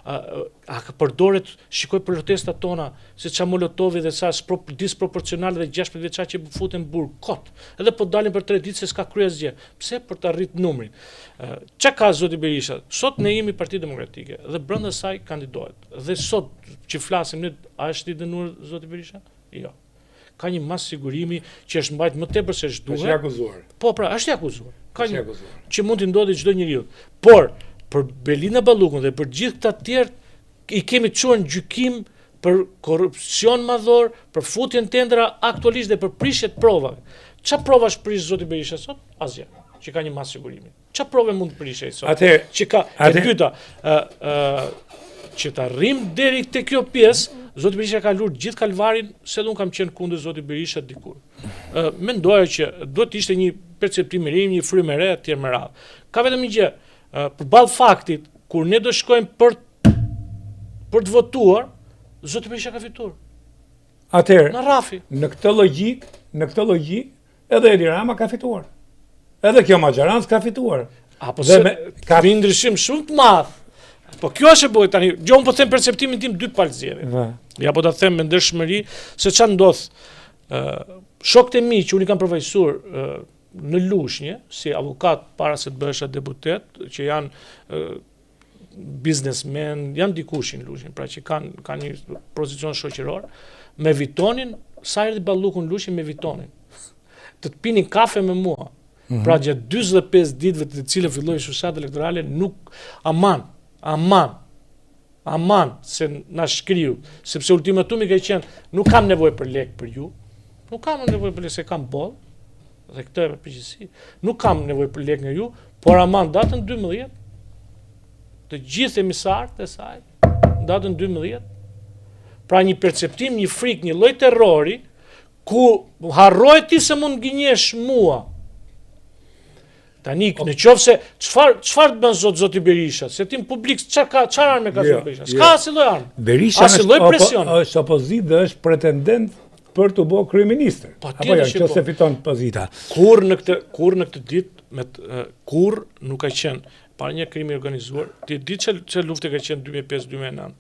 A përdoret, shikoj protestat tona, se qa Molotovi dhe sa disproporcionale dhe 16 vjeçar që futen burg, kot. Edhe po dalin për 3 ditë se s'ka krye asgjë. Pse? Për të arrit numrin. Qa ka zoti Berisha? Sot ne jemi Parti Demokratike dhe brenda saj kandidohet. Dhe sot që flasim ne, a është i dënuar zoti Berisha? Jo. Ka një mas sigurimi që është mbajt më tepër se ç'duhet. Është i akuzuar. Po pra, është i akuzuar. Ka një që mund t'i ndodhi çdo njeriu. Por për Belina Ballukun dhe për gjithë këta të tjerë i kemi çuar në gjykim për korrupsion madhor, për futjen tendra aktualisht dhe për prishjet provave. Çfarë provash prish zoti Berisha sot? Asgjë. Që ka një mas sigurimi. Çfarë prove mund të prishej sot? Që ka e dyta, që të arrim deri te kjo pjesë, zoti Berisha ka lur gjithë kalvarin, se unë kam qenë kundër zoti Berisha dikur. Mendoja që duhet të ishte një perceptim i ri, një frymë e re etj me radhë. Ka vetëm një gjë, përballë faktit, kur ne do shkojmë për të votuar, zoti Berisha ka fituar. Atëherë, në rafi. Në këtë logjik, edhe Edi Rama ka fituar. Edhe kjo Maxharans ka fituar. Apo se ka një ndryshim shumë të madh. Po kjo është e bukur tani. Unë po them perceptimin tim dy palë zgjedhje. Ja po ta them me ndershmëri se ç'a ndodh. Shokët e mi që unë i kam përfaqësuar në Lushnjë si avokat para se të bëhesha deputet, që janë biznesmen, janë dikush në Lushnjë, pra që kanë një pozicion shoqëror, me Vitonin, sa erdhi Balluku në Lushnjë me Vitonin. Të pinin kafe me mua. Pra gjatë 45 ditëve të cilëve filloi fushat elektorale, nuk aman se na shkriu, sepse ultimatumi ka qenë, nuk kam nevojë për lek për ju, nuk kam nevojë për lek se kam boll, dhe këtë e përgjithësi, nuk kam nevojë për lek nga ju, por aman datën 12, të gjithë emisarët e saj, datën 12, pra një perceptim, një frikë, një lloj terrori, ku harroj ti se mund gënjesh mua. Tani, në qoftë se çfarë të bën zoti Berisha, se tim publik çfarë armë ka zoti Berisha? S'ka asnjë lloj armë. Berisha është opozitë dhe është pretendent për të bërë kryeminist. Apo jo, nëse fiton pozita. Kur në këtë ditë kur nuk ka qenë para një krimi organizuar, ti di çfarë lufte ka qenë 2005-2009.